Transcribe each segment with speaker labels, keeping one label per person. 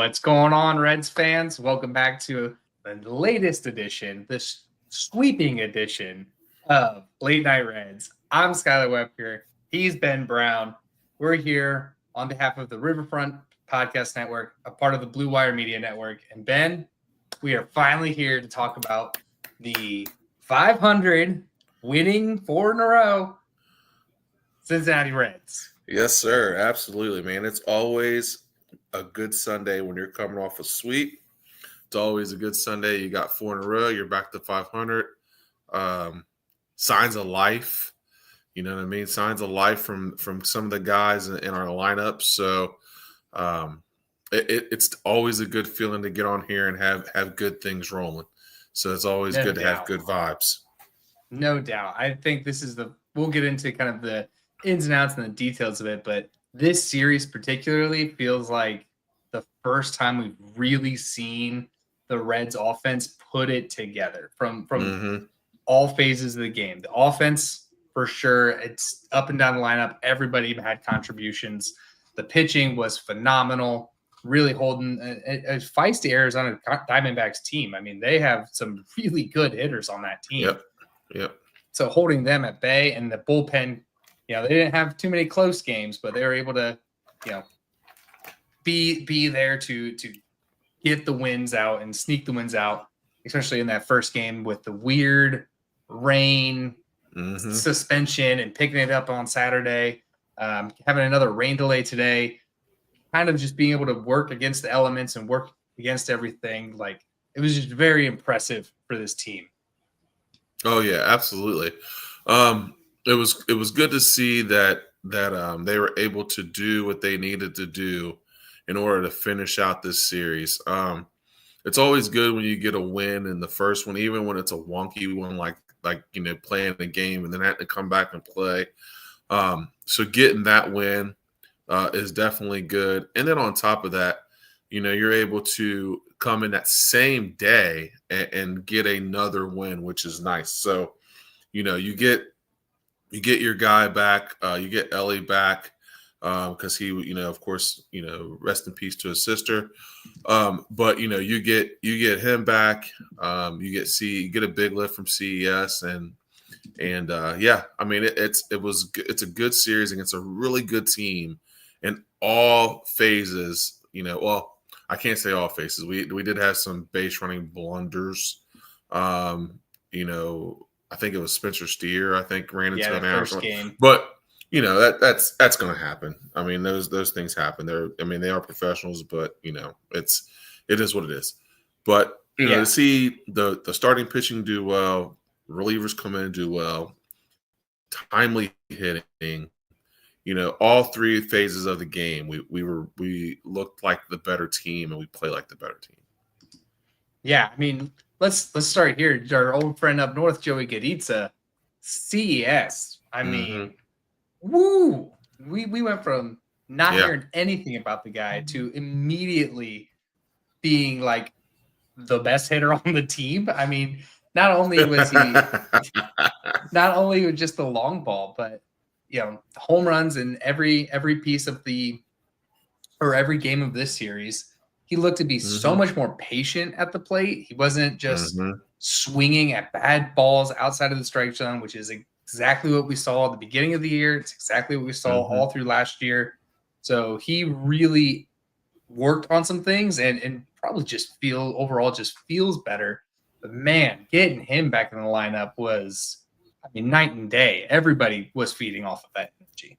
Speaker 1: What's going on, Reds fans? Welcome back to the latest edition, this sweeping edition of Late Night Reds. I'm Skylar Webker. He's Ben Brown. We're here on behalf of the Riverfront Podcast Network, a part of the Blue Wire Media Network. And Ben, we are finally here to talk about the 500 winning 4 in a row Cincinnati Reds.
Speaker 2: Yes, sir. Absolutely, man. It's always a good Sunday when you're coming off a sweep. It's always a good Sunday. You got 4 in a row. You're back to 500. Signs of life. You know what I mean? Signs of life from some of the guys in our lineup. So it's always a good feeling to get on here and have good things rolling. So it's always good to have good vibes.
Speaker 1: No doubt. I think this is we'll get into kind of the ins and outs and the details of it, but this series particularly feels like the first time we've really seen the Reds offense put it together from all phases of the game. The offense, for sure, it's up and down the lineup. Everybody had contributions. The pitching was phenomenal, really holding a feisty Arizona Diamondbacks team. I mean, they have some really good hitters on that team.
Speaker 2: Yep.
Speaker 1: So holding them at bay, and the bullpen, they didn't have too many close games, but they were able to, be there to get the wins out and sneak the wins out, especially in that first game with the weird rain suspension and picking it up on Saturday, having another rain delay today, kind of just being able to work against the elements and work against everything. Like, it was just very impressive for this team.
Speaker 2: Oh yeah, absolutely. It was good to see that they were able to do what they needed to do in order to finish out this series. It's always good when you get a win in the first one, even when it's a wonky one, like playing the game and then having to come back and play. So getting that win is definitely good. And then on top of that, you're able to come in that same day and get another win, which is nice. So, you get your guy back, you get Ellie back, because he, of course, rest in peace to his sister. But you get him back. You get a big lift from CES, and yeah, I mean it's a good series against a really good team in all phases. Well, I can't say all phases. We did have some base running blunders. I think it was Spencer Steer, I think, ran into an error. But that's going to happen. I mean, those things happen. They are professionals, but it is what it is. But to see the starting pitching do well, relievers come in and do well, timely hitting, all 3 phases of the game, we looked like the better team and we play like the better team.
Speaker 1: Yeah, I mean, let's start here. Our old friend up north, Joey Gaditza, CES. I mean, woo! We went from not hearing anything about the guy to immediately being like the best hitter on the team. I mean, not only was he just the long ball, but home runs in every piece of every game of this series. He looked to be so much more patient at the plate. He wasn't just swinging at bad balls outside of the strike zone, which is exactly what we saw at the beginning of the year. It's exactly what we saw all through last year. So he really worked on some things and probably just feels better. But man, getting him back in the lineup was, night and day. Everybody was feeding off of that energy.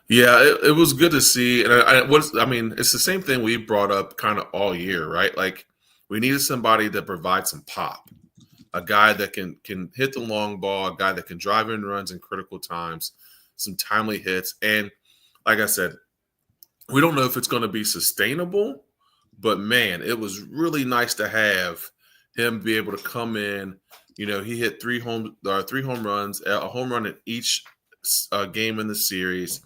Speaker 2: Yeah, it was good to see. And it's the same thing we brought up kind of all year, right? Like, we needed somebody to provide some pop, a guy that can hit the long ball, a guy that can drive in runs in critical times, some timely hits. And like I said, we don't know if it's going to be sustainable, but man, it was really nice to have him be able to come in. He hit 3 home runs, a home run in each game in the series.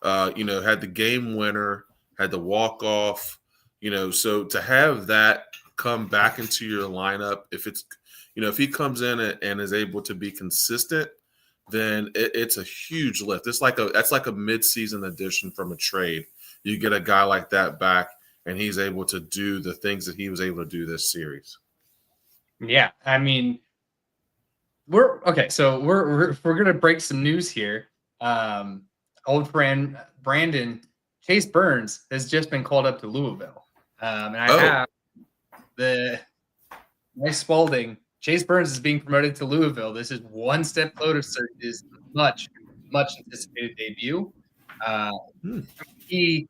Speaker 2: Had the game winner, had the walk off. So to have that come back into your lineup, if he comes in and is able to be consistent, then it's a huge lift. That's like a midseason addition from a trade. you get a guy like that back, and he's able to do the things that he was able to do this series.
Speaker 1: Yeah, I mean, we're okay. So we're gonna break some news here. Old friend Brandon Chase Burns has just been called up to Louisville, and I have the Nice Spalding. Chase Burns is being promoted to Louisville. This is one step closer to his much anticipated debut. He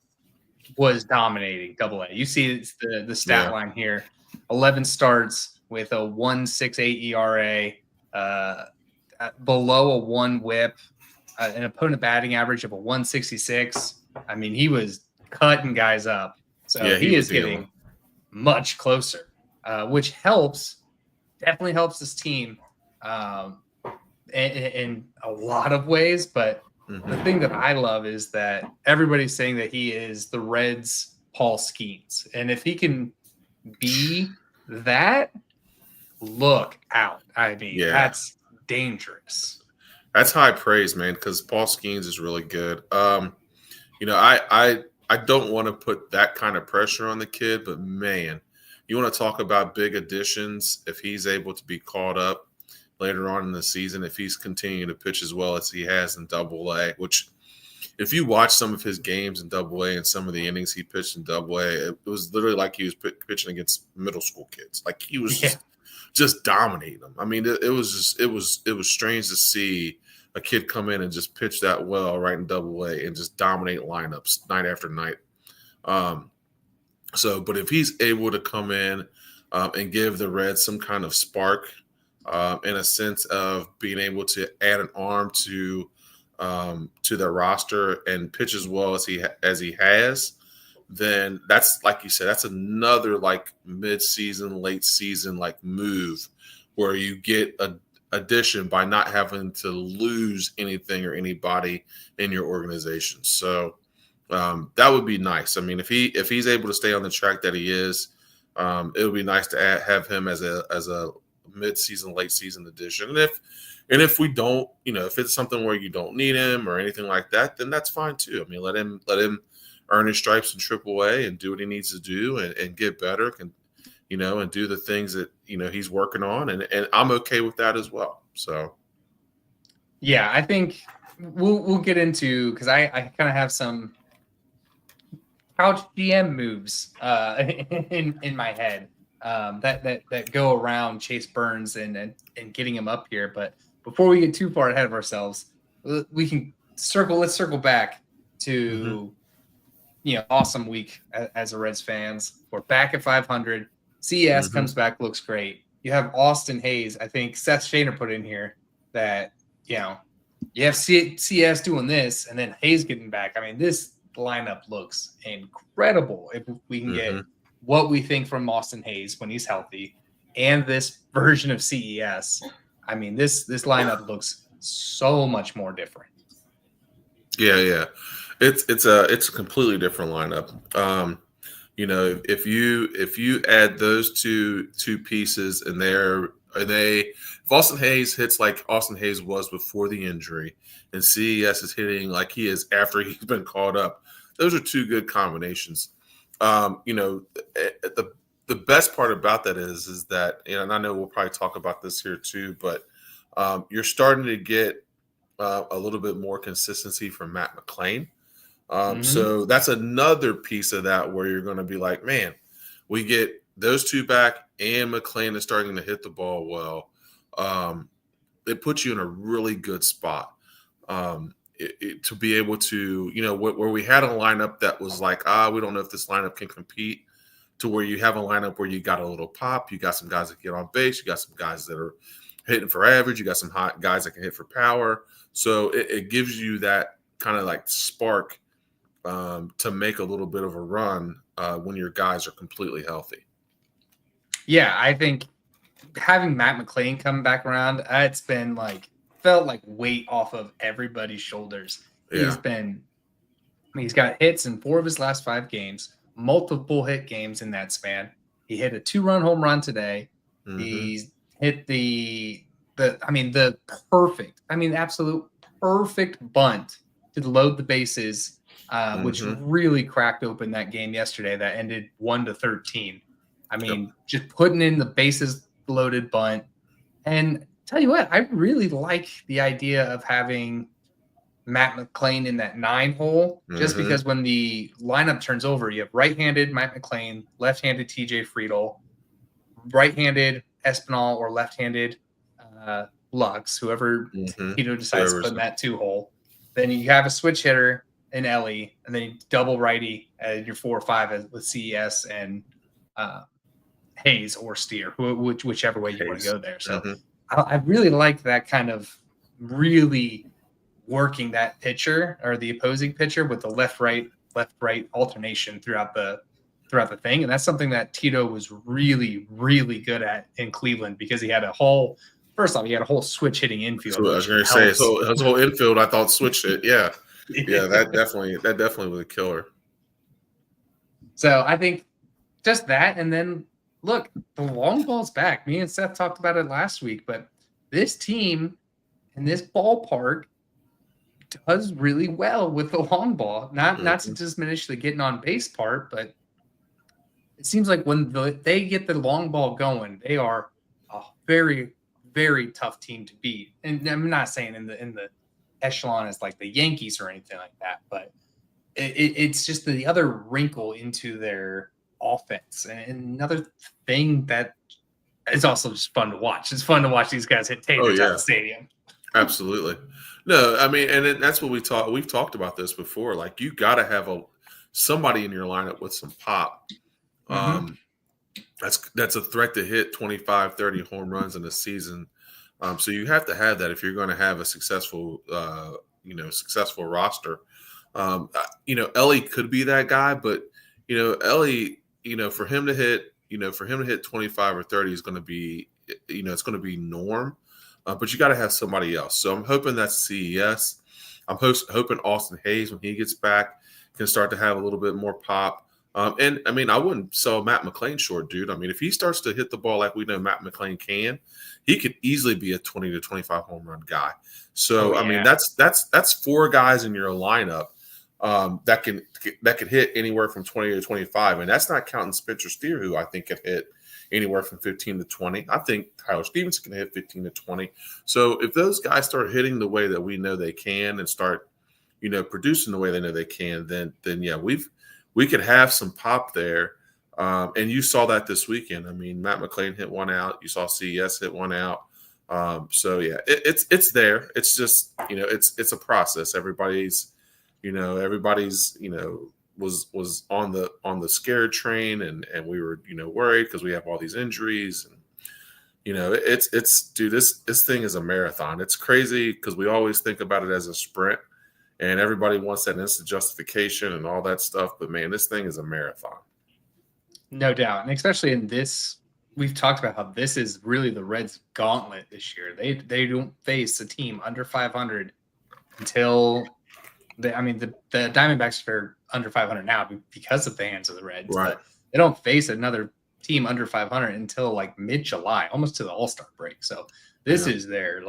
Speaker 1: was dominating Double A. You see the stat line here: 11 starts with a 1.68 ERA, below a 1 WHIP, an opponent batting average of a 166. I mean, he was cutting guys up. So he is getting much closer, which definitely helps this team in a lot of ways. But the thing that I love is that everybody's saying that he is the Reds' Paul Skeens. And if he can be that, look out. I mean, that's dangerous.
Speaker 2: That's high praise, man, because Paul Skeens is really good. You know, I don't want to put that kind of pressure on the kid, but man, you want to talk about big additions. If he's able to be called up later on in the season, if he's continuing to pitch as well as he has in Double A, which if you watch some of his games in Double A and some of the innings he pitched in Double A, it was literally like he was pitching against middle school kids. Like he was just dominating them. I mean, it was strange to see a kid come in and just pitch that well right in Double A and just dominate lineups night after night. But if he's able to come in and give the Reds some kind of spark, in a sense of being able to add an arm to their roster and pitch as well as he has, then that's, like you said, that's another like mid-season, late season like move where you get a addition by not having to lose anything or anybody in your organization. So that would be nice. I mean, if he's able to stay on the track that he is, it would be nice to have him as a mid-season, late season addition. And if we don't, you know, if it's something where you don't need him or anything like that, then that's fine too. I mean, let him earn his stripes in AAA and do what he needs to do and get better, and do the things that, he's working on. And I'm okay with that as well. So.
Speaker 1: Yeah, I think we'll get into, because I kind of have some couch GM moves in my head that go around Chase Burns and getting him up here. But before we get too far ahead of ourselves, let's circle back to awesome week as a Reds fans. We're back at 500. CES comes back, looks great. You have Austin Hayes. I think Seth Shaner put in here that you have CS doing this, and then Hayes getting back. I mean, this lineup looks incredible if we can get what we think from Austin Hayes when he's healthy, and this version of CES. I mean, this lineup looks so much more different.
Speaker 2: Yeah. It's a completely different lineup. If you add those two pieces and if Austin Hayes hits like Austin Hayes was before the injury, and CES is hitting like he is after he's been called up, those are two good combinations. The best part about that is that, and I know we'll probably talk about this here too, but you're starting to get a little bit more consistency from Matt McClain. So that's another piece of that where you're going to be like, man, we get those two back and McClain is starting to hit the ball well. It puts you in a really good spot to be able to, where we had a lineup that was like, we don't know if this lineup can compete, to where you have a lineup where you got a little pop, you got some guys that get on base, you got some guys that are hitting for average, you got some hot guys that can hit for power. So it gives you that kind of like spark to make a little bit of a run when your guys are completely healthy.
Speaker 1: Yeah, I think having Matt McClain come back around, it's been felt like weight off of everybody's shoulders.
Speaker 2: Yeah.
Speaker 1: He's got hits in 4 of his last 5 games, multiple hit games in that span. He hit a 2-run home run today. He's hit the absolute perfect bunt to load the bases which really cracked open that game yesterday that ended 1-13. I mean, just putting in the bases loaded bunt. And tell you what, I really like the idea of having Matt McClain in that 9 hole, just because when the lineup turns over, you have right-handed Matt McClain, left-handed TJ Friedel, right-handed Espinal, or left-handed Lux, whoever decides to put in that 2 hole. Then you have a switch hitter in Ellie, and then you double righty at your 4 or 5 with CES and Hayes or Steer, whichever way you want to go there. So I really like that kind of really working that pitcher or the opposing pitcher with the left right alternation throughout the thing. And that's something that Tito was really, really good at in Cleveland, because he had a whole switch hitting infield.
Speaker 2: So I was going to say, his whole infield, I thought switched it. Yeah. Yeah. That definitely was a killer.
Speaker 1: So I think just that. And then look, the long ball's back. Me and Seth talked about it last week, but this team in this ballpark does really well with the long ball. Not to diminish the getting on base part, but it seems like when they get the long ball going, they are a very, very tough team to beat. And I'm not saying in the echelon as like the Yankees or anything like that, but it's just the other wrinkle into their offense. And another thing that is also just fun to watch. It's fun to watch these guys hit taters at the stadium.
Speaker 2: Absolutely. No, I mean, and that's what we've talked about this before. Like, you got to have somebody in your lineup with some pop. That's a threat to hit 25, 30 home runs in a season. So you have to have that if you're going to have a successful roster. Ellie could be that guy, but Ellie, for him to hit 25 or 30 is going to be, it's going to be norm. But you got to have somebody else. So I'm hoping that's CES. I'm hoping Austin Hayes, when he gets back, can start to have a little bit more pop. And I mean, I wouldn't sell Matt McClain short, dude. I mean, if he starts to hit the ball like we know Matt McClain can, he could easily be a 20 to 25 home run guy. So I mean, that's 4 guys in your lineup that can hit anywhere from 20 to 25, and that's not counting Spencer Steer, who I think can hit anywhere from 15 to 20. I think Tyler Stevenson can hit 15 to 20. So if those guys start hitting the way that we know they can and start, producing the way they know they can, then yeah, we could have some pop there. And you saw that this weekend. I mean, Matt McClain hit one out. You saw CES hit one out. So yeah, it's there. It's just, it's a process. Everybody's was on the scared train, and we were, worried because we have all these injuries, and it's dude, this thing is a marathon. It's crazy because we always think about it as a sprint, and everybody wants that instant justification and all that stuff. But man, this thing is a marathon.
Speaker 1: No doubt. And especially in this, we've talked about how this is really the Reds' gauntlet this year. They don't face a team under 500 until the Diamondbacks are under 500 now because of the hands of the Reds.
Speaker 2: Right.
Speaker 1: But they don't face another team under 500 until like mid-July, almost to the All-Star break. So this is their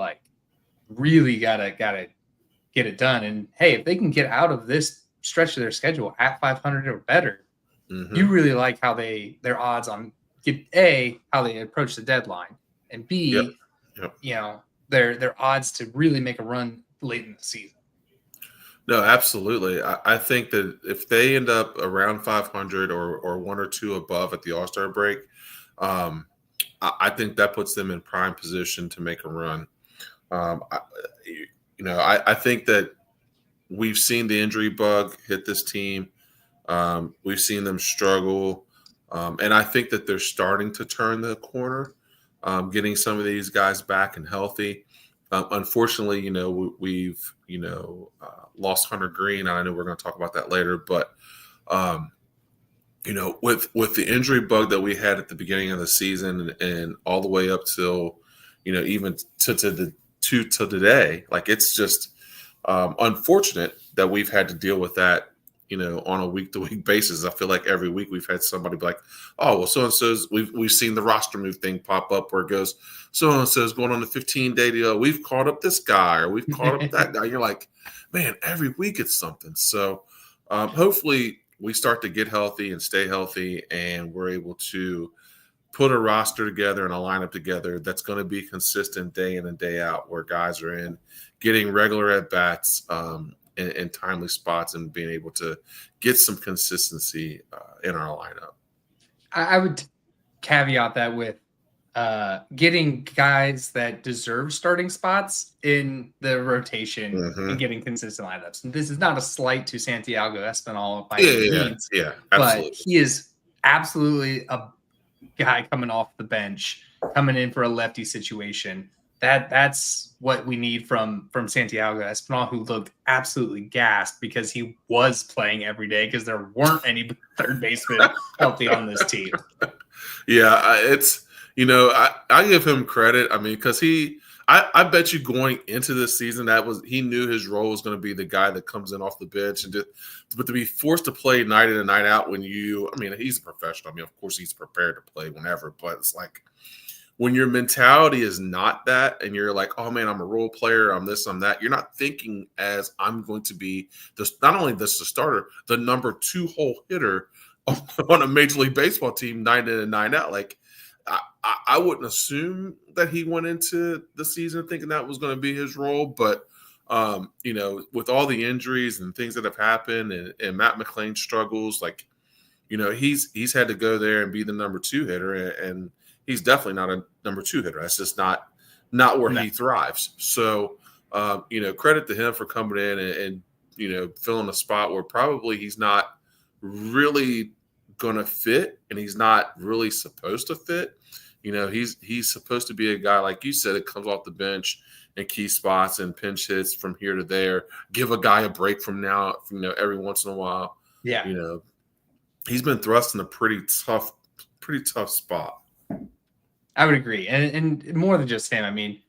Speaker 1: really gotta get it done. And hey, if they can get out of this stretch of their schedule at 500 or better, you really like how their odds on how they approach the deadline, and B, their odds to really make a run late in the season.
Speaker 2: No, absolutely. I think that if they end up around 500 or 1 or 2 above at the All-Star break, I think that puts them in prime position to make a run. I think that we've seen the injury bug hit this team. We've seen them struggle. And I think that they're starting to turn the corner, getting some of these guys back and healthy. Unfortunately, we've lost Hunter Green. I know we're going to talk about that later, but with the injury bug that we had at the beginning of the season and all the way up till even to today, like, it's just unfortunate that we've had to deal with that on a week-to-week basis. I feel like every week we've had somebody be like, oh, well, so-and-so's, we've seen the roster move thing pop up where it goes, so-and-so's going on a 15-day deal. We've caught up this guy, or we've caught up that guy. You're like, man, every week it's something. So hopefully we start to get healthy and stay healthy, and we're able to put a roster together and a lineup together that's going to be consistent day in and day out, where guys are in getting regular at bats in timely spots and being able to get some consistency in our lineup.
Speaker 1: I would caveat that with getting guys that deserve starting spots in the rotation and getting consistent lineups. And this is not a slight to Santiago Espinal by any means,
Speaker 2: absolutely.
Speaker 1: but he is absolutely a guy coming off the bench, coming in for a lefty situation. That's what we need from Santiago Espinal, who looked absolutely gassed because he was playing every day because there weren't any third basemen healthy on this team.
Speaker 2: Yeah, it's, you know, I give him credit. I mean, because I bet you going into this season he knew his role was going to be the guy that comes in off the bench, but to be forced to play night in and night out he's a professional. I mean, of course he's prepared to play whenever, but it's like when your mentality is not that, and you're like, oh man, I'm a role player, I'm this, I'm that. You're not thinking as I'm going to be not only the starter, the number 2 hole hitter on a Major League Baseball team night in and night out. Like, I wouldn't assume that he went into the season thinking that was going to be his role, but with all the injuries and things that have happened, and Matt McClain's struggles, like, he's had to go there and be the number 2 hitter, and he's definitely not a number 2 hitter. That's just not where he thrives. So, credit to him for coming in and filling a spot where probably he's not really going to fit, and he's not really supposed to fit. He's supposed to be a guy, like you said, that comes off the bench in key spots and pinch hits from here to there, give a guy a break from now, every once in a while.
Speaker 1: Yeah.
Speaker 2: He's been thrust in a pretty tough spot.
Speaker 1: I would agree. And more than just him, I mean,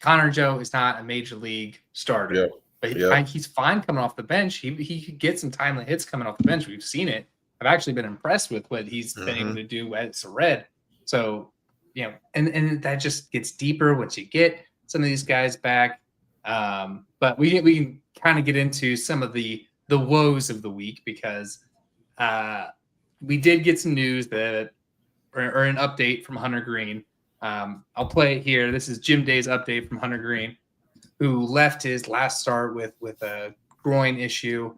Speaker 1: Connor Joe is not a major league starter, but he's fine coming off the bench. He could get some timely hits coming off the bench. We've seen it. I've actually been impressed with what he's been able to do as a Red. So, and that just gets deeper once you get some of these guys back. But we can kind of get into some of the woes of the week, because we did get some news that, or an update from Hunter Green. I'll play it here. This is Jim Day's update from Hunter Green, who left his last start with a groin issue.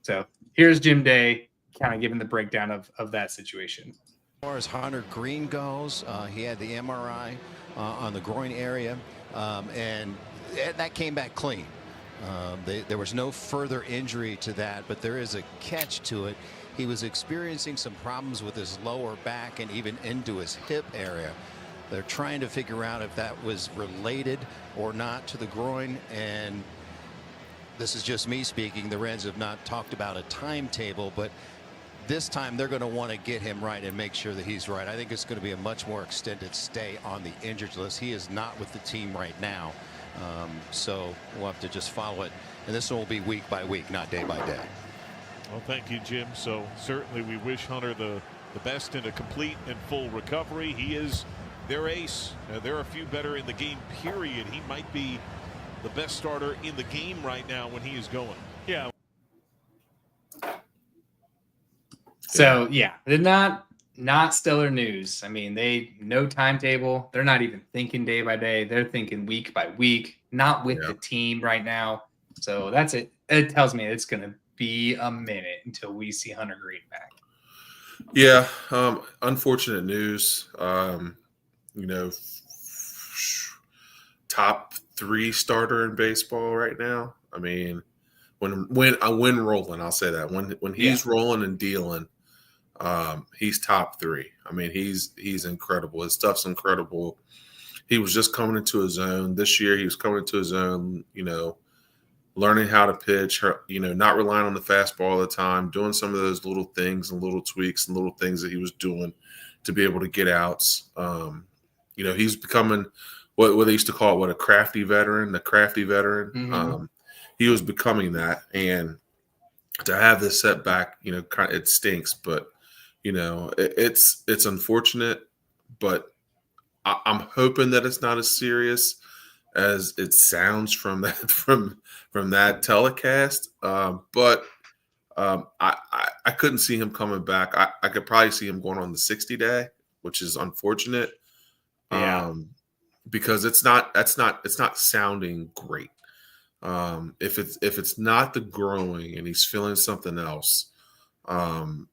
Speaker 1: So here's Jim Day kind of giving the breakdown of that situation.
Speaker 3: As far as Hunter Green goes, he had the MRI on the groin area, and that came back clean. There was no further injury to that, but there is a catch to it. He was experiencing some problems with his lower back and even into his hip area. They're trying to figure out if that was related or not to the groin, and this is just me speaking. The Reds have not talked about a timetable, but this time they're going to want to get him right and make sure that he's right. I think it's going to be a much more extended stay on the injured list. He is not with the team right now, so we'll have to just follow it, and this one will be week by week, not day by day.
Speaker 4: Well, thank you, Jim. So certainly we wish Hunter the best in a complete and full recovery. He is their ace. There are a few better in the game, period. He might be the best starter in the game right now when he is going. Yeah.
Speaker 1: So yeah, they're not stellar news. I mean, no timetable. They're not even thinking day by day. They're thinking week by week, not with the team right now. So that's it. It tells me it's going to be a minute until we see Hunter Green back.
Speaker 2: Yeah. Unfortunate news. Top 3 starter in baseball right now. I mean, when rolling, I'll say that when he's rolling and dealing, he's top 3. I mean, he's incredible. His stuff's incredible. He was just coming into his own this year. He was coming into his own, learning how to pitch, not relying on the fastball all the time, doing some of those little things and little tweaks and little things that he was doing to be able to get outs. He's becoming what they used to call a crafty veteran, He was becoming that. And to have this setback, it stinks, but, it's unfortunate, but I'm hoping that it's not as serious as it sounds from that telecast. But I couldn't see him coming back. I could probably see him going on the 60-day, which is unfortunate.
Speaker 1: Yeah.
Speaker 2: Because it's not sounding great. If it's not the growing and he's feeling something else, then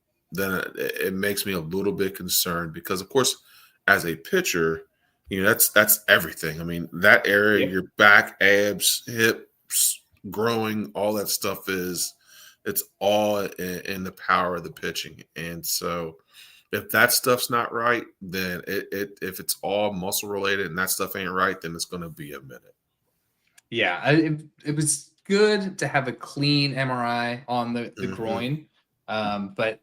Speaker 2: it makes me a little bit concerned because, of course, as a pitcher, that's everything. I mean, that area, your back, abs, hips, growing, all that stuff it's all in the power of the pitching. And so if that stuff's not right, then if it's all muscle related and that stuff ain't right, then it's going to be a minute.
Speaker 1: Yeah, it was good to have a clean MRI on the groin, but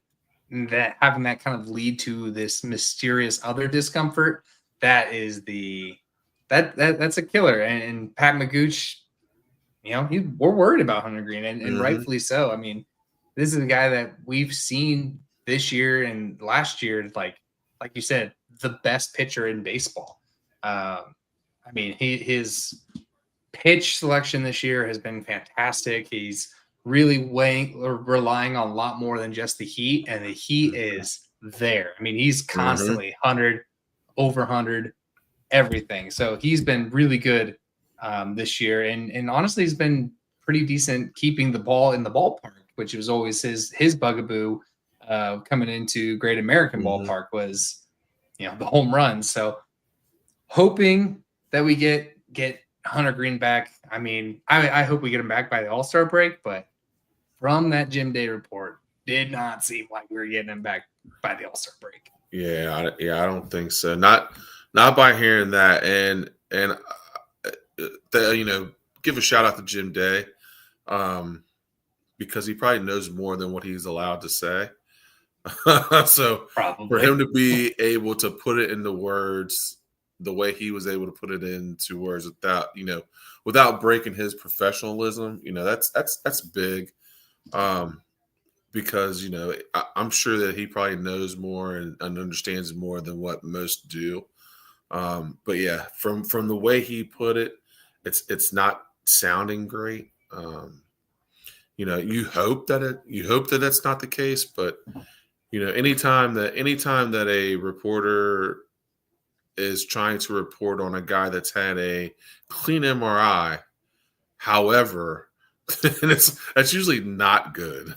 Speaker 1: that having that kind of lead to this mysterious other discomfort, that's a killer. And Pat Magooch, we're worried about Hunter Green, and rightfully so. I mean, this is a guy that we've seen this year and last year, like you said, the best pitcher in baseball. I mean, his pitch selection this year has been fantastic. He's really relying on a lot more than just the heat, and the heat is there. I mean, he's constantly 100, over 100, everything. So he's been really good this year, and honestly, he's been pretty decent keeping the ball in the ballpark, which was always his bugaboo coming into Great American Ballpark was, the home runs. So hoping that we get Hunter Green back. I mean, I hope we get him back by the All-Star break, but from that Jim Day report, did not seem like we were getting him back by the All-Star break.
Speaker 2: Yeah, I don't think so. Not by hearing that, and give a shout out to Jim Day, because he probably knows more than what he's allowed to say. So
Speaker 1: Probably.
Speaker 2: For him to be able to put it into words the way he was able to put it into words without breaking his professionalism, that's big. Because I'm sure that he probably knows more and understands more than what most do. But yeah, from the way he put it, it's not sounding great. You hope that that's not the case, but anytime that a reporter is trying to report on a guy that's had a clean MRI, however, that's usually not good.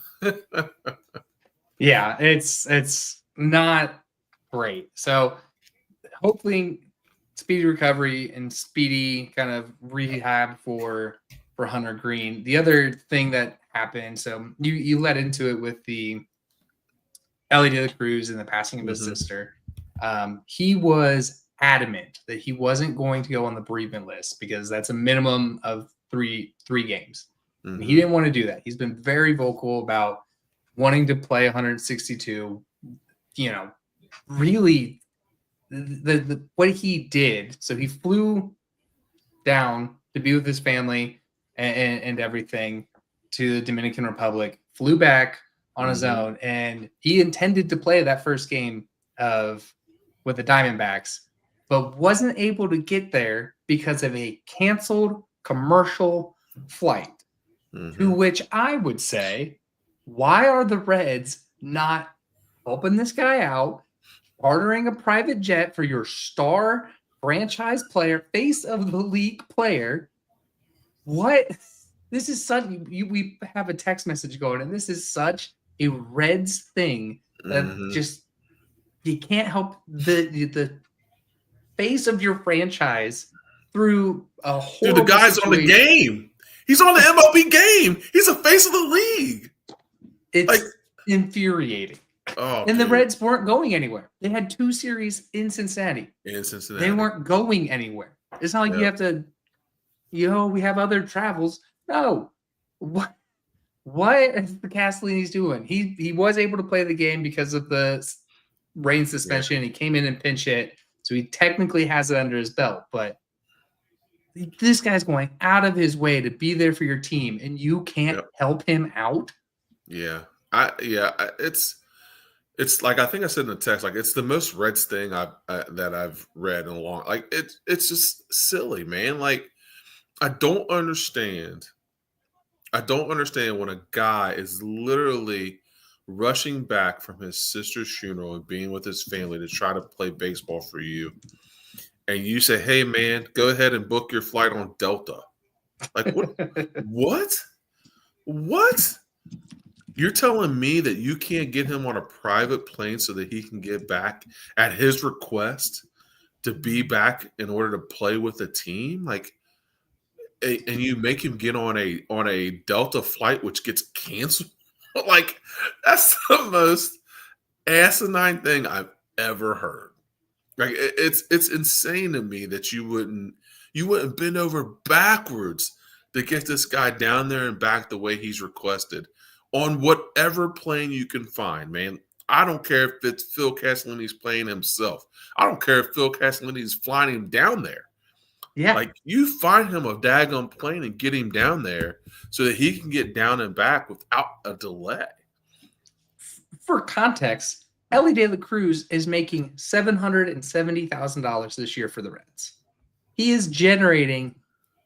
Speaker 1: Yeah, it's not great. So hopefully speedy recovery and speedy kind of rehab for Hunter Green. The other thing that happened, so you led into it with the Ellie De La Cruz and the passing of his sister. He was adamant that he wasn't going to go on the bereavement list because that's a minimum of three games. And he didn't want to do that. He's been very vocal about wanting to play 162. Really, the what he did. So he flew down to be with his family and everything to the Dominican Republic. Flew back on his own, and he intended to play that first game with the Diamondbacks, but wasn't able to get there because of a canceled commercial flight. To which I would say, why are the Reds not helping this guy out, ordering a private jet for your star franchise player, face of the league player? What? This is such. We have a text message going, and this is such a Reds thing that just you can't help the face of your franchise through a horrible
Speaker 2: Dude, the guy's
Speaker 1: situation.
Speaker 2: on the game. He's on the MLB game. He's the face of the league.
Speaker 1: It's infuriating.
Speaker 2: Oh,
Speaker 1: and the Reds weren't going anywhere. They had 2 series in Cincinnati.
Speaker 2: They
Speaker 1: weren't going anywhere. It's not like you have to, we have other travels. No. What is the Castellini's doing? He was able to play the game because of the rain suspension. He came in and pinch hit, so he technically has it under his belt. But this guy's going out of his way to be there for your team, and you can't help him out.
Speaker 2: Yeah, it's like I think I said in the text, like it's the most Reds thing that I've read in a long. Like it's just silly, man. Like I don't understand I don't understand when a guy is literally rushing back from his sister's funeral and being with his family to try to play baseball for you, and you say, "Hey, man, go ahead and book your flight on Delta." Like, what? What? You're telling me that you can't get him on a private plane so that he can get back at his request to be back in order to play with the team? Like, and you make him get on a Delta flight which gets canceled? Like, that's the most asinine thing I've ever heard. Like, it's insane to me that you wouldn't bend over backwards to get this guy down there and back the way he's requested on whatever plane you can find, man. I don't care if it's Phil Castellini's playing himself. I don't care if Phil Castellini's flying him down there.
Speaker 1: Yeah.
Speaker 2: Like, you find him a daggone plane and get him down there so that he can get down and back without a delay.
Speaker 1: For context, Elly De La Cruz is making $770,000 this year for the Reds. He is generating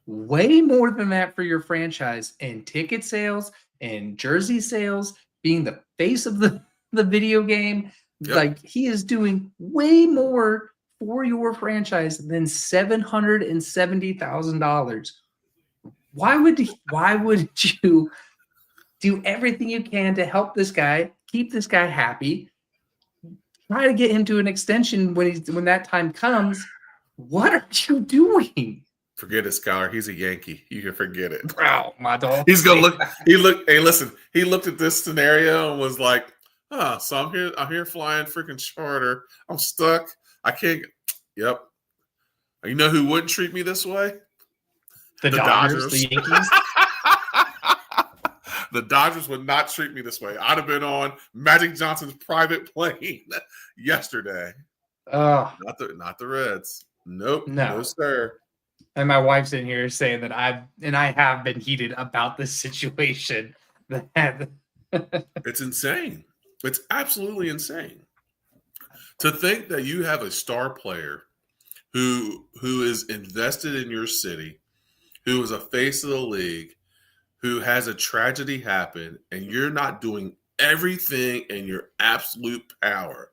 Speaker 1: way more than that for your franchise in ticket sales and jersey sales, being the face of the video game.
Speaker 2: Yep.
Speaker 1: Like, he is doing way more for your franchise than $770,000. Why would you do everything you can to help this guy, keep this guy happy, try to get him to an extension when that time comes? What are you doing?
Speaker 2: Forget it, Skylar. He's a Yankee. You can forget it.
Speaker 1: Wow, my dog.
Speaker 2: He's gonna look. Hey, listen. He looked at this scenario and was like, so I'm here flying freaking charter. I'm stuck. I can't. Yep. You know who wouldn't treat me this way?
Speaker 1: The Dodgers. The Yankees.
Speaker 2: The Dodgers would not treat me this way. I'd have been on Magic Johnson's private plane yesterday. Not the Reds. Nope. No, sir.
Speaker 1: And my wife's in here saying that I have been heated about this situation.
Speaker 2: It's insane. It's absolutely insane. To think that you have a star player who is invested in your city, who is a face of the league, who has a tragedy happen, and you're not doing everything in your absolute power.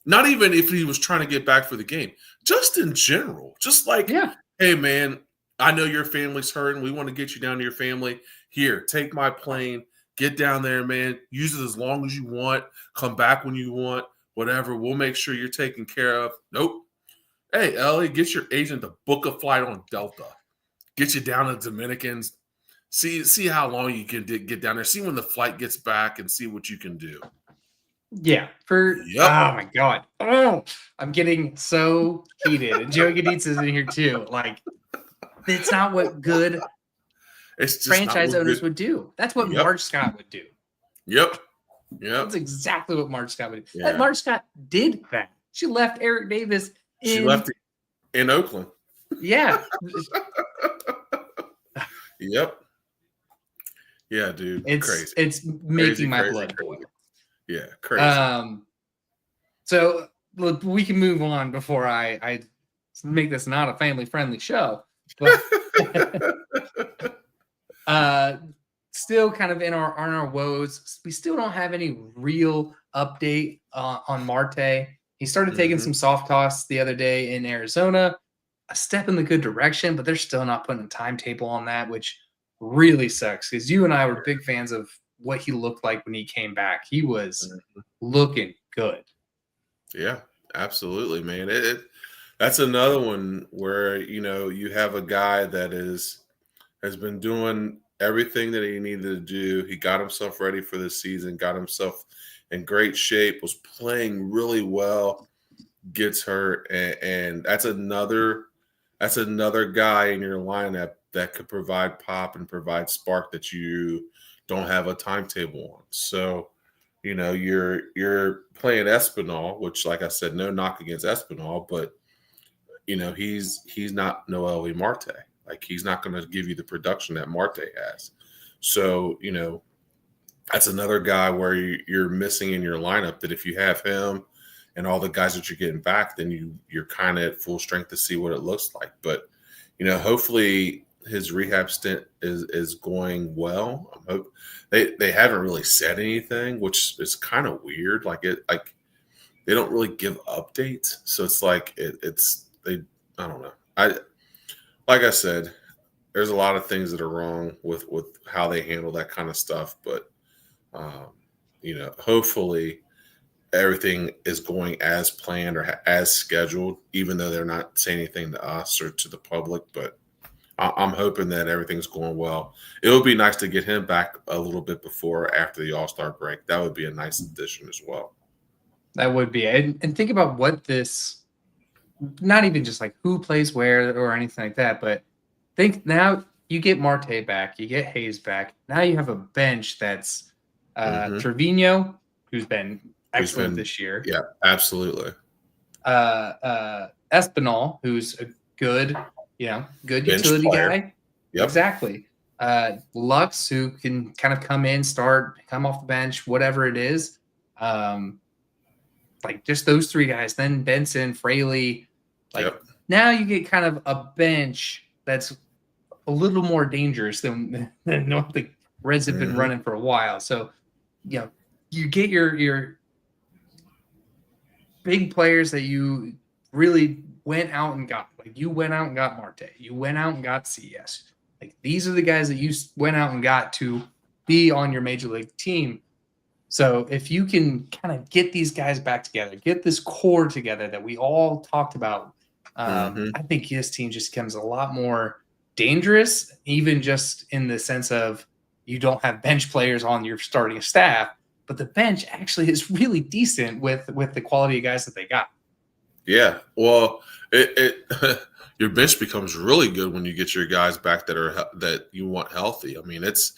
Speaker 2: Not even if he was trying to get back for the game, just in general. Just like, hey, man, I know your family's hurting. We want to get you down to your family. Here, take my plane. Get down there, man. Use it as long as you want. Come back when you want. Whatever. We'll make sure you're taken care of. Nope. Hey, Ellie, get your agent to book a flight on Delta. Get you down to Dominicans. See how long you can get down there. See when the flight gets back and see what you can do.
Speaker 1: Yeah. Oh, my God. Oh, I'm getting so heated. And Joey Gaditz is in here, too. Like, it's not what good franchise owners would do. That's what Marge Scott would do.
Speaker 2: Yep.
Speaker 1: That's exactly what Marge Scott would do. Yeah. Marge Scott did that. She left Eric Davis
Speaker 2: in Oakland.
Speaker 1: Yeah.
Speaker 2: Yep. Yeah, dude.
Speaker 1: It's
Speaker 2: crazy.
Speaker 1: It's making my blood boil.
Speaker 2: Yeah, crazy.
Speaker 1: So look, we can move on before I make this not a family-friendly show. But still kind of on our woes. We still don't have any real update on Marte. He started taking some soft toss the other day in Arizona. A step in the good direction, but they're still not putting a timetable on that, which really sucks because you and I were big fans of what he looked like when he came back. He was looking good.
Speaker 2: Yeah, absolutely, man. That's another one where, you have a guy that has been doing everything that he needed to do. He got himself ready for the season, got himself in great shape, was playing really well, gets hurt, and that's another guy in your lineup that could provide pop and provide spark that you don't have a timetable on. So, you're playing Espinal, which, like I said, no knock against Espinal, but he's not Noelvi Marte. Like, he's not going to give you the production that Marte has. So, that's another guy where you're missing in your lineup that if you have him and all the guys that you're getting back, then you're kind of at full strength to see what it looks like. But, hopefully his rehab stint is going well. I hope they haven't really said anything, which is kind of weird. Like they don't really give updates, so it's like I don't know. Like I said, there's a lot of things that are wrong with how they handle that kind of stuff, but hopefully everything is going as planned or as scheduled, even though they're not saying anything to us or to the public. But I'm hoping that everything's going well. It would be nice to get him back a little bit before or after the All-Star break. That would be a nice addition as well.
Speaker 1: That would be. And think about what this, not even just like who plays where or anything like that, but think now you get Marte back, you get Hayes back. Now you have a bench that's Trevino, who's been excellent this year.
Speaker 2: Yeah, absolutely.
Speaker 1: Espinal, who's a good
Speaker 2: Bench
Speaker 1: utility
Speaker 2: player.
Speaker 1: guy.
Speaker 2: Yep.
Speaker 1: Exactly. Lux, who can kind of come in, come off the bench, whatever it is. Like just those three guys. Then Benson, Fraley. Now you get kind of a bench that's a little more dangerous than what the Reds have been running for a while. So, you get your big players that you really went out and got. Like you went out and got Marte. You went out and got CS. Like these are the guys that you went out and got to be on your major league team. So if you can kind of get these guys back together, get this core together that we all talked about, I think this team just becomes a lot more dangerous, even just in the sense of you don't have bench players on your starting staff, but the bench actually is really decent with the quality of guys that they got. Yeah.
Speaker 2: Well, your bench becomes really good when you get your guys back that you want healthy. I mean, it's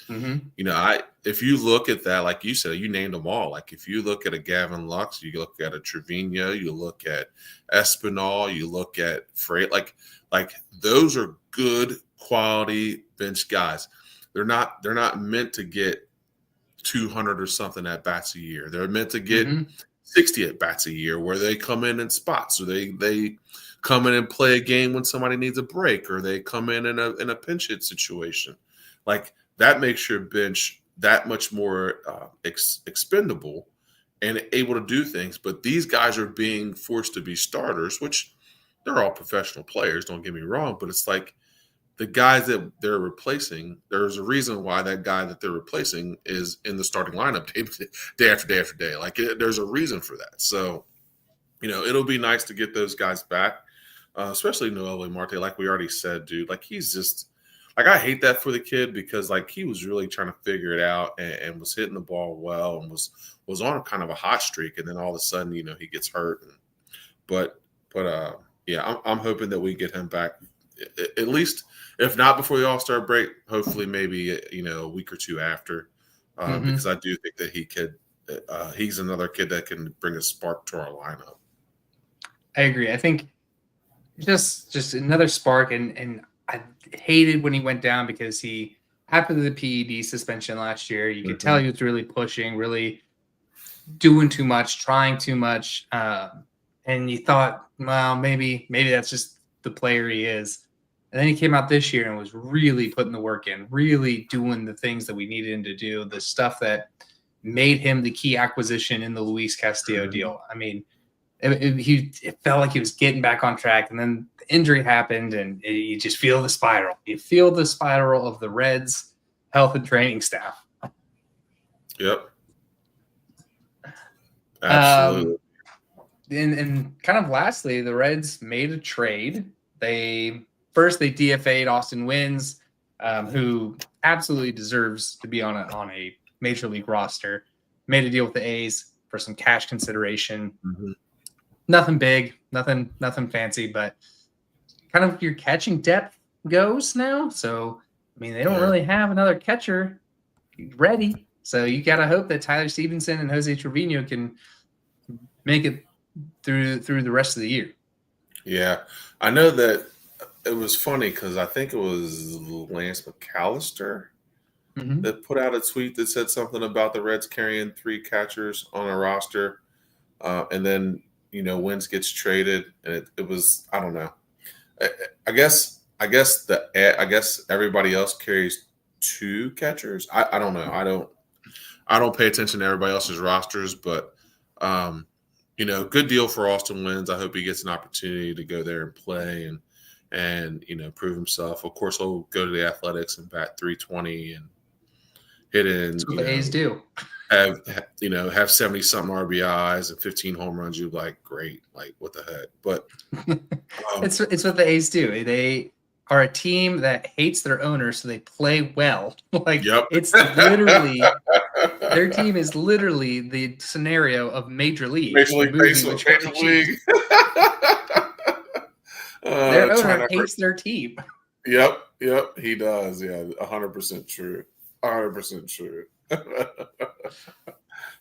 Speaker 2: if you look at that, like you said, you named them all. Like if you look at a Gavin Lux, you look at a Trevino, you look at Espinal, you look at Freight, like those are good quality bench guys. They're not meant to get 200 or something at bats a year. They're meant to get 60 at bats a year, where they come in spots, or they come in and play a game when somebody needs a break, or they come in a pinch hit situation. Like that makes your bench that much more expendable and able to do things. But these guys are being forced to be starters, which they're all professional players, don't get me wrong, but it's like the guys that they're replacing, there's a reason why that guy that they're replacing is in the starting lineup day after day after day. Like there's a reason for that. So, it'll be nice to get those guys back, especially Noel Marte. Like we already said, dude, like he's just like, I hate that for the kid, because like he was really trying to figure it out and was hitting the ball well and was on kind of a hot streak. And then all of a sudden, he gets hurt. But I'm hoping that we get him back at least, if not before the All-Star break, hopefully maybe a week or two after, because I do think that he could. He's another kid that can bring a spark to our lineup.
Speaker 1: I agree. I think just another spark, and I hated when he went down, because he, after the PED suspension last year, you could tell he was really pushing, really doing too much, trying too much, and you thought, well, maybe that's just the player he is. And then he came out this year and was really putting the work in, really doing the things that we needed him to do, the stuff that made him the key acquisition in the Luis Castillo deal. I mean, it felt like he was getting back on track, and then the injury happened, and you just feel the spiral. You feel the spiral of the Reds' health and training staff.
Speaker 2: Yep. Absolutely.
Speaker 1: And kind of lastly, the Reds made a trade. They DFA'd Austin Wynns, who absolutely deserves to be on a major league roster. Made a deal with the A's for some cash consideration. Nothing big, nothing fancy, but kind of your catching depth goes now. So, I mean, they don't really have another catcher ready. So you got to hope that Tyler Stevenson and Jose Trevino can make it through the rest of the year.
Speaker 2: Yeah, I know that it was funny because I think it was Lance McAllister that put out a tweet that said something about the Reds carrying 3 catchers on a roster, and then Wentz gets traded, and it was, I don't know. I guess I guess everybody else carries 2 catchers. I don't know. I don't pay attention to everybody else's rosters, but good deal for Austin Wynns. I hope he gets an opportunity to go there and play and prove himself. Of course, he'll go to the Athletics and bat 320 and hit in.
Speaker 1: That's what the A's do.
Speaker 2: Have 70-something RBIs and 15 home runs. You're like, great, like what the heck? But
Speaker 1: it's what the A's do. They are a team that hates their owner, so they play well. It's literally their team is literally the scenario of Major League.
Speaker 2: Major League.
Speaker 1: Their owner hates their team.
Speaker 2: Yep, he does. Yeah, 100% true. 100% true.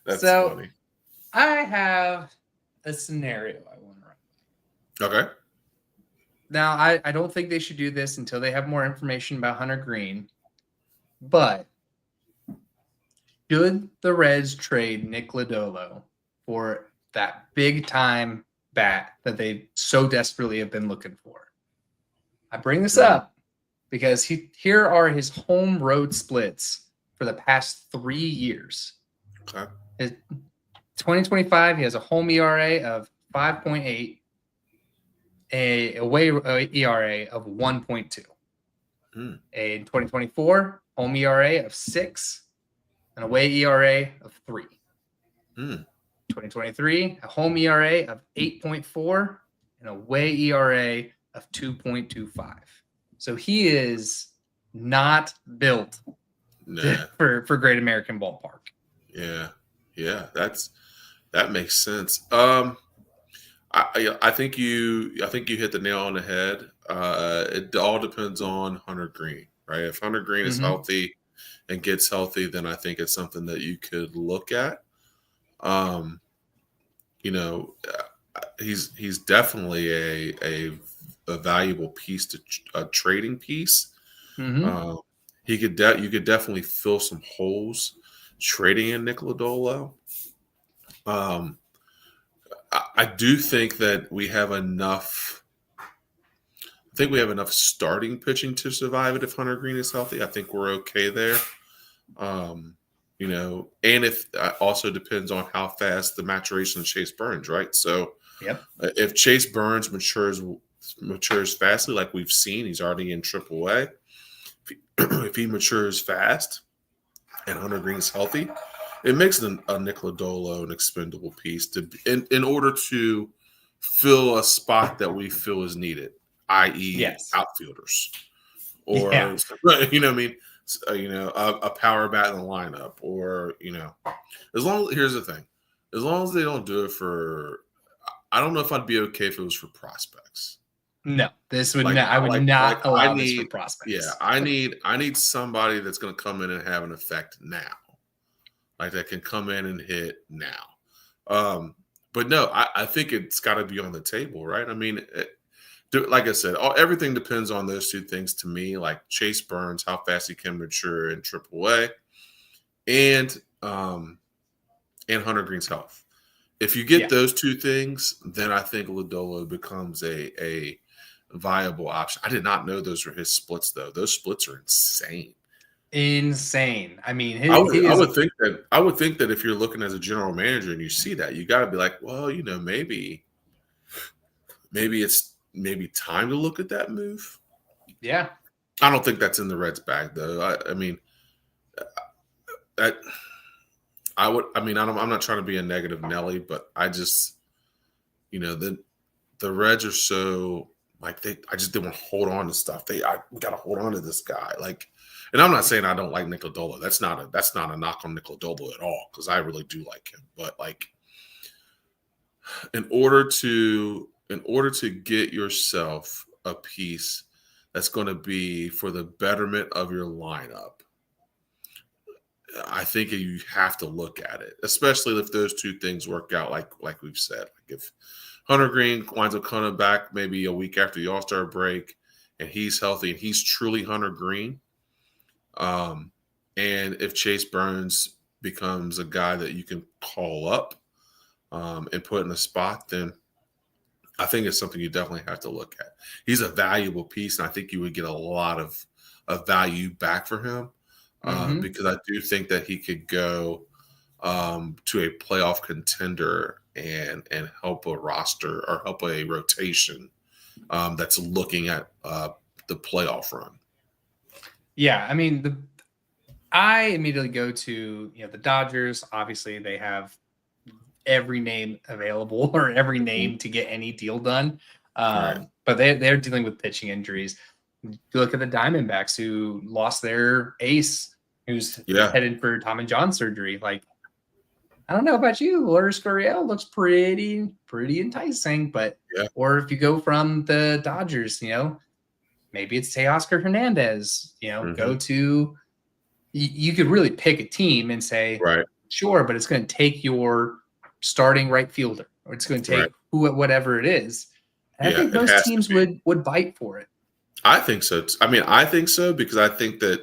Speaker 2: That's funny.
Speaker 1: I have a scenario I want to run.
Speaker 2: Okay.
Speaker 1: Now, I don't think they should do this until they have more information about Hunter Green. But should the Reds trade Nick Lodolo for that big-time bat that they so desperately have been looking for? I bring this up because here are his home road splits for the past 3 years.
Speaker 2: Okay.
Speaker 1: 2025, he has a home ERA of 5.8, a away ERA of 1.2. In 2024, home ERA of 6, an away ERA of 3. 2023, a home ERA of 8.4, and away ERA of 2.25. So he is not built for Great American Ballpark.
Speaker 2: Yeah, that makes sense. I think you hit the nail on the head. It all depends on Hunter Green, right? If Hunter Green is healthy and gets healthy, then I think it's something that you could look at. He's definitely a valuable piece to a trading piece. You could definitely fill some holes trading in Nick Lodolo. I do think that we have enough. I think we have enough starting pitching to survive it if Hunter Green is healthy. I think we're okay there. And if also depends on how fast the maturation of Chase Burns, right? So, if Chase Burns matures fastly, like we've seen, he's already in AAA. If he matures fast and Hunter Green is healthy, it makes a Nick Lodolo an expendable piece in order to fill a spot that we feel is needed, i.e. outfielders. Or, you know what I mean? A power bat in the lineup, or, here's the thing. As long as they don't do it for, I don't know if I'd be okay if it was for prospects.
Speaker 1: No, I would not allow this for prospects.
Speaker 2: Yeah, I need somebody that's going to come in and have an effect now. Like that can come in and hit now. But no, I think it's got to be on the table, right? I mean, like I said, everything depends on those two things to me, like Chase Burns, how fast he can mature in AAA, and Hunter Green's health. If you get those two things, then I think Lodolo becomes a viable option. I did not know those were his splits, though. Those splits are insane.
Speaker 1: I mean,
Speaker 2: I would think that if you're looking as a general manager and you see that, you got to be like, well, maybe it's time to look at that move.
Speaker 1: Yeah,
Speaker 2: I don't think that's in the Reds' bag, though. I'm not trying to be a negative Nelly, but I just, the Reds are so like I just didn't want to hold on to stuff. We got to hold on to this guy, like. And I'm not saying I don't like Nick Lodolo. That's not a knock on Nick Lodolo at all, because I really do like him. But like, in order to get yourself a piece that's going to be for the betterment of your lineup, I think you have to look at it, especially if those two things work out. Like we've said, like if Hunter Green winds up coming back maybe a week after the All-Star break, and he's healthy and he's truly Hunter Green. And if Chase Burns becomes a guy that you can call up and put in a spot, then I think it's something you definitely have to look at. He's a valuable piece, and I think you would get a lot of value back for him because I do think that he could go to a playoff contender and help a roster or help a rotation that's looking at the playoff run.
Speaker 1: Yeah, I mean, I immediately go to the Dodgers. Obviously, they have every name available or every name to get any deal done.
Speaker 2: Right.
Speaker 1: But they're dealing with pitching injuries. You look at the Diamondbacks, who lost their ace, who's headed for Tom and John surgery. Like, I don't know about you, Lourdes Gurriel looks pretty enticing, but or if you go from the Dodgers, maybe it's Teoscar Hernandez. Go to you could really pick a team and say, sure, but it's going to take your starting right fielder, or it's going to take whatever it is. And I think most teams would bite for it.
Speaker 2: I think so. I mean, I think so because I think that,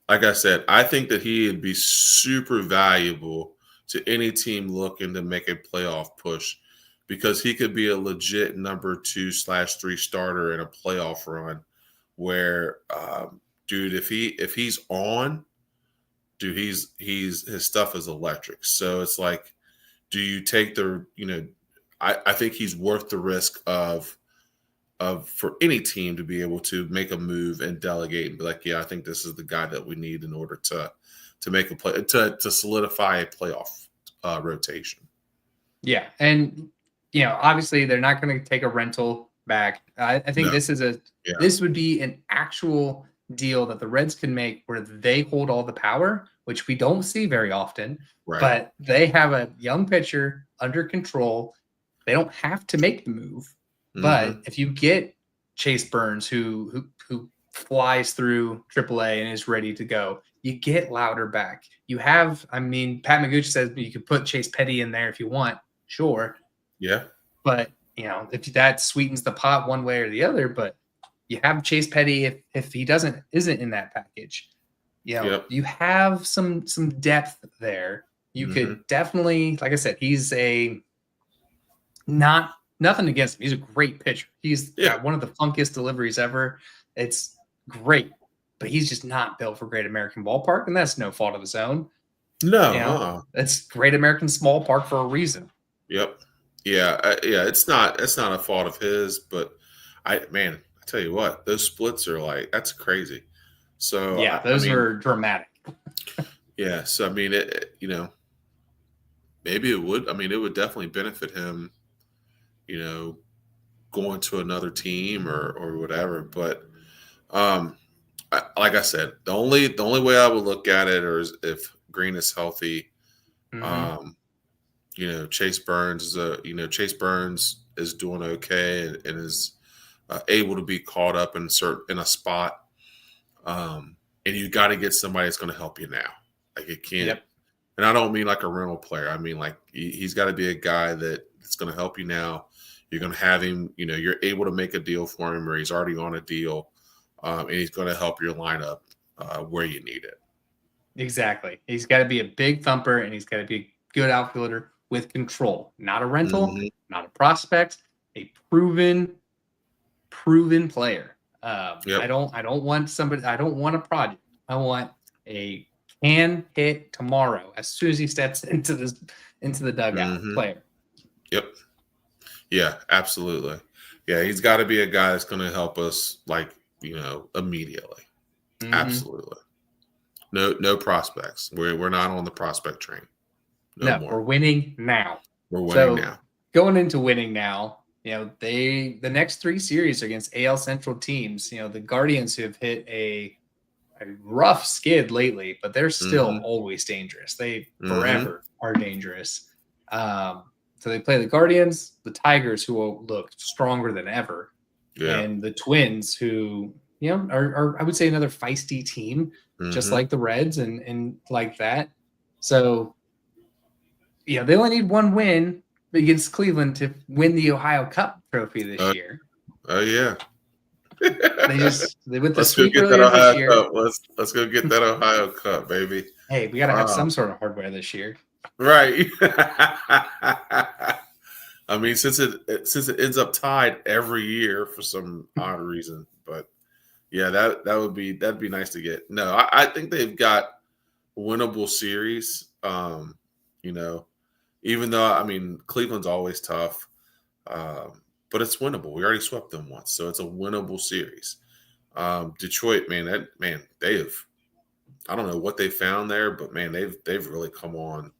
Speaker 2: like I said, I think that he would be super valuable to any team looking to make a playoff push because he could be a legit number 2/3 starter in a playoff run where, dude, if he's on, dude, his stuff is electric. So it's like, do you take the, I think he's worth the risk of for any team to be able to make a move and delegate and be like, yeah, I think this is the guy that we need in order to make a play to solidify a playoff rotation.
Speaker 1: Yeah, and obviously they're not going to take a rental back. I think this is this would be an actual deal that the Reds can make where they hold all the power, which we don't see very often.
Speaker 2: Right.
Speaker 1: But they have a young pitcher under control. They don't have to make the move. But if you get Chase Burns, who flies through AAA and is ready to go, you get Louder back. You have, Pat Maguch says you could put Chase Petty in there if you want, sure.
Speaker 2: Yeah.
Speaker 1: But if that sweetens the pot one way or the other, but you have Chase Petty if he isn't in that package. You have some depth there. You could definitely, like I said, he's nothing against him. He's a great pitcher. He's got one of the funkiest deliveries ever. It's great, but he's just not built for Great American Ballpark, and that's no fault of his own.
Speaker 2: No,
Speaker 1: It's Great American Small Park for a reason.
Speaker 2: Yep. Yeah. It's not a fault of his, but I tell you what, those splits are like, that's crazy. So
Speaker 1: those are dramatic.
Speaker 2: Yeah. So maybe it would. It would definitely benefit him. Going to another team or whatever. But like I said, the only way I would look at it is if Green is healthy. Chase Burns is doing okay and is able to be caught up in a spot. And you got to get somebody that's going to help you now. Like it can't. Yep. And I don't mean like a rental player. I mean like he's got to be a guy that's going to help you now. You're going to have him, you're able to make a deal for him or he's already on a deal, and he's going to help your lineup where you need it.
Speaker 1: Exactly. He's got to be a big thumper, and he's got to be a good outfielder with control. Not a rental, not a prospect, a proven player. I don't want somebody. I don't want a project. I want a can hit tomorrow as soon as he steps into the dugout player.
Speaker 2: Yep. Yeah, absolutely. Yeah, he's got to be a guy that's going to help us, immediately. Absolutely. No prospects. We're not on the prospect train. No more.
Speaker 1: We're winning now.
Speaker 2: We're winning now.
Speaker 1: Going into winning now, the next 3 series are against AL Central teams. The Guardians who have hit a rough skid lately, but they're still always dangerous. They forever are dangerous. So they play the Guardians, the Tigers, who will look stronger than ever, and the Twins, who are I would say another feisty team, just like the Reds and like that. So they only need one win against Cleveland to win the Ohio Cup trophy this year.
Speaker 2: Oh yeah.
Speaker 1: They went the sweep earlier this year.
Speaker 2: Let's go get that Ohio Cup, baby.
Speaker 1: Hey, we got to have some sort of hardware this year.
Speaker 2: Right. I mean, since it ends up tied every year for some odd reason, but yeah, that'd be nice to get. No, I think they've got winnable series. You know, even though I mean Cleveland's always tough, but it's winnable. We already swept them once, so it's a winnable series. Detroit, man, they've I don't know what they found there, but man, they've really come on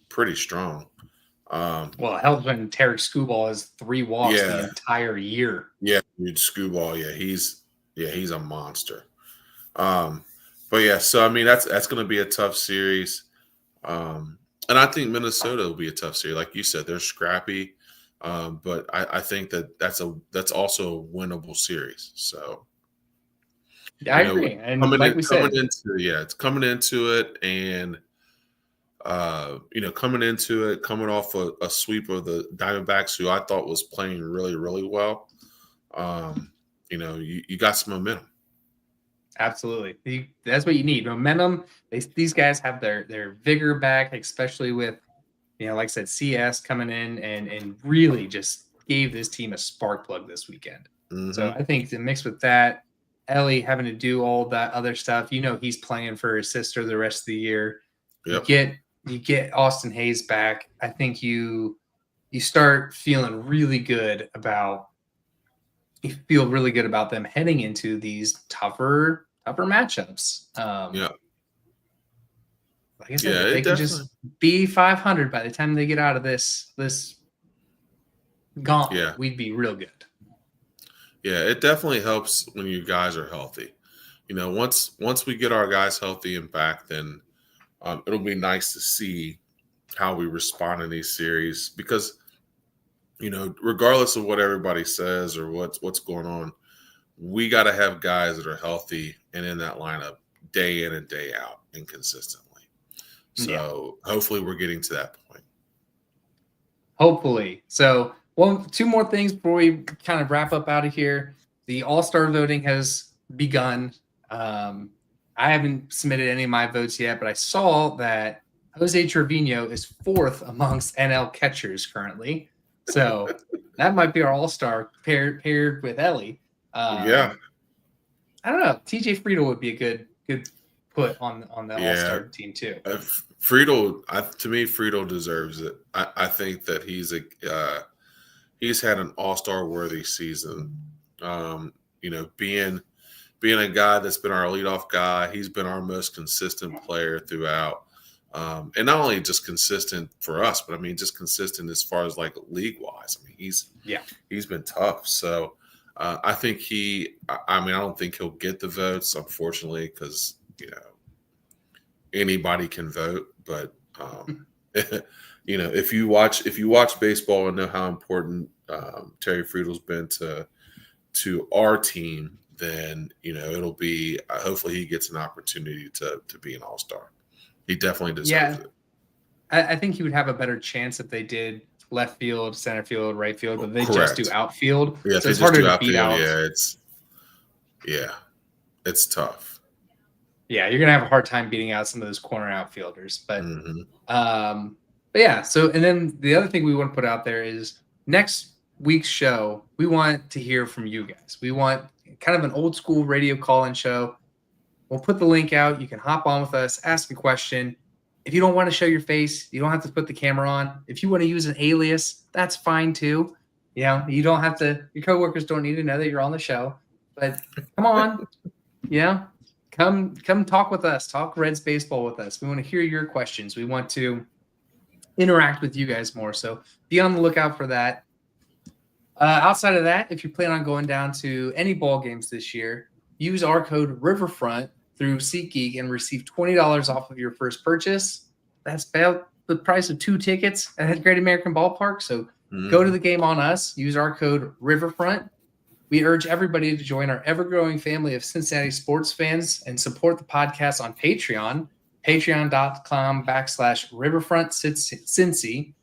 Speaker 2: pretty strong.
Speaker 1: Well, it helps when Tarek Skubal has 3 walks the
Speaker 2: Yeah.
Speaker 1: entire year.
Speaker 2: Yeah, dude, Screwball. Yeah, he's a monster. But yeah, so I mean that's going to be a tough series, and I think Minnesota will be a tough series. Like you said, they're scrappy, but I think that's also a winnable series. So
Speaker 1: Yeah, I agree. And like we said,
Speaker 2: it's coming into it, and coming off a sweep of the Diamondbacks, who I thought was playing really, really well. You got some momentum.
Speaker 1: Absolutely. That's what you need. Momentum. These guys have their vigor back, especially with, like I said, CS coming in and really just gave this team a spark plug this weekend.
Speaker 2: Mm-hmm.
Speaker 1: So I think the mix with that, Ellie having to do all that other stuff, he's playing for his sister the rest of the year.
Speaker 2: Yep.
Speaker 1: You get Austin Hayes back. I think you start feeling really good about them heading into these tougher matchups.
Speaker 2: Yeah.
Speaker 1: Like I said, if they could just be 500 by the time they get out of this gauntlet, we'd be real good.
Speaker 2: Yeah, it definitely helps when you guys are healthy. Once we get our guys healthy and back, then it'll be nice to see how we respond in these series because, regardless of what everybody says or what's going on, we got to have guys that are healthy and in that lineup day in and day out and consistently. So hopefully we're getting to that point.
Speaker 1: Hopefully. So two more things before we kind of wrap up out of here. The All-Star voting has begun. I haven't submitted any of my votes yet, but I saw that Jose Trevino is 4th amongst NL catchers currently. So that might be our All-Star paired with Ellie.
Speaker 2: Yeah.
Speaker 1: I don't know. TJ Friedel would be a good put on the All-Star team too.
Speaker 2: Friedel, to me, Friedel deserves it. I think that he's had an All-Star worthy season. Being a guy that's been our leadoff guy, he's been our most consistent player throughout. And not only just consistent for us, but I mean, just consistent as far as like league wise. I mean, he's been tough. So I think I don't think he'll get the votes, unfortunately, because, anybody can vote. But, if you watch baseball and know how important Terry Friedel's been to our team, then, it'll be hopefully he gets an opportunity to be an all-star. He definitely deserves it.
Speaker 1: I think he would have a better chance if they did left field, center field, right field, but they
Speaker 2: Correct.
Speaker 1: just do outfield.
Speaker 2: Yeah,
Speaker 1: so it's harder to beat out.
Speaker 2: It's tough.
Speaker 1: Yeah, you're gonna have a hard time beating out some of those corner outfielders. But but yeah, so and then the other thing we want to put out there is next week's show, we want to hear from you guys. We want kind of an old school radio call-in show. We'll put the link out. You can hop on with us, ask a question. If you don't want to show your face, you don't have to put the camera on. If you want to use an alias, that's fine too. You don't have to, your coworkers don't need to know that you're on the show. But come on, come talk with us. Talk Reds baseball with us. We want to hear your questions. We want to interact with you guys more. So be on the lookout for that. Outside of that, if you plan on going down to any ball games this year, use our code Riverfront through SeatGeek and receive $20 off of your first purchase. That's about the price of 2 tickets at Great American Ballpark. So go to the game on us. Use our code Riverfront. We urge everybody to join our ever-growing family of Cincinnati sports fans and support the podcast on Patreon, patreon.com/RiverfrontCincy.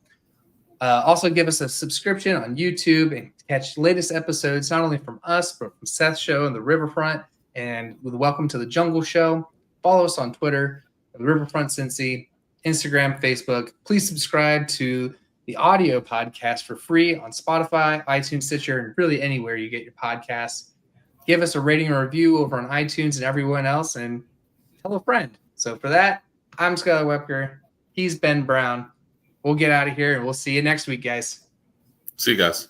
Speaker 1: Also give us a subscription on YouTube and catch latest episodes, not only from us, but from Seth's show and the Riverfront and with Welcome to the Jungle show. Follow us on Twitter, the Riverfront Cincy, Instagram, Facebook. Please subscribe to the audio podcast for free on Spotify, iTunes, Stitcher, and really anywhere you get your podcasts. Give us a rating or review over on iTunes and everyone else, and tell a friend. So for that, I'm Skylar Wepker. He's Ben Brown. We'll get out of here, and we'll see you next week, guys.
Speaker 2: See you guys.